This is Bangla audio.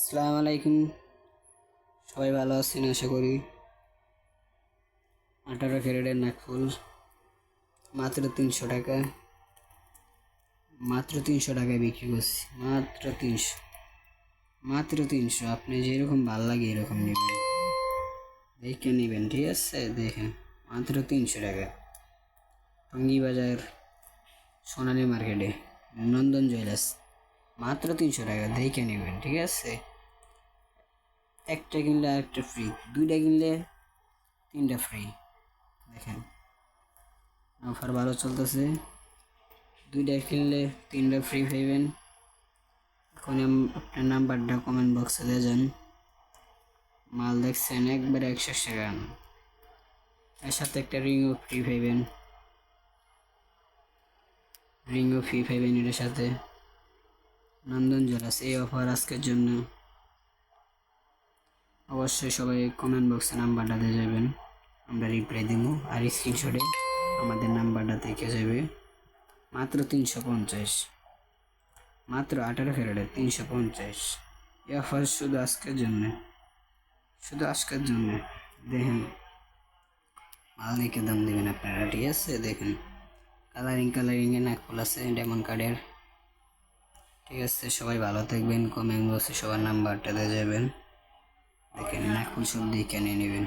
আসসালামু আলাইকুম। সবাই ভালো আছেন আশা করি। 18 ক্যারেটের নাকফুল মাত্র 300 টাকা, মাত্র 300 টাকায় বিক্রি করছি। মাত্র 300। আপনি যেরকম ভাল লাগে এরকম নেবেন, দেখে নেবেন, ঠিক আছে? দেখেন, মাত্র 300 টাকা। টঙ্গী বাজার, সোনালী মার্কেটে, নন্দন জুয়েলার্স, মাত্র 300 টাকা। দেখে নেবেন, ঠিক আছে? একটা কিনলে আরেকটা ফ্রি, দুইটা কিনলে তিনটা ফ্রি। দেখেন, অফার ভালো চলতেছে। দুইটা কিনলে তিনটা ফ্রি পাইবেন। এখন আপনার নাম্বারটা কমেন্ট বক্সে দিয়ে যান। মাল দেখছেন একবারে 100 টাকা। এর সাথে একটা রিংও ফ্রি পাইবেন, এটার সাথে। নন্দন জুয়েলার্স, এই অফার আজকের জন্য। অবশ্যই সবাই কমেন্ট বক্সে নাম্বারটা দিয়ে যাবেন, আমরা রিপ্লাই দিব। আর স্ক্রিনশটে আমাদের নাম্বারটা থেকে যাবে। মাত্র 350, মাত্র 18 ক্যারেটে 350। এই অফার শুধু আজকের জন্য, দেখেন, মাল দেখে দাম দেবেন আপনারা, ঠিক আছে? দেখেন, কালারিংয়ে নাকফুল আছে ডায়মন্ড কার্ডের, ঠিক আছে? সবাই ভালো থাকবেন। কমেন্ট বক্সে সবার নাম্বারটা দিয়ে যাবেন। দেখেন, নাকফুল সব দেখে নিয়ে নেবেন।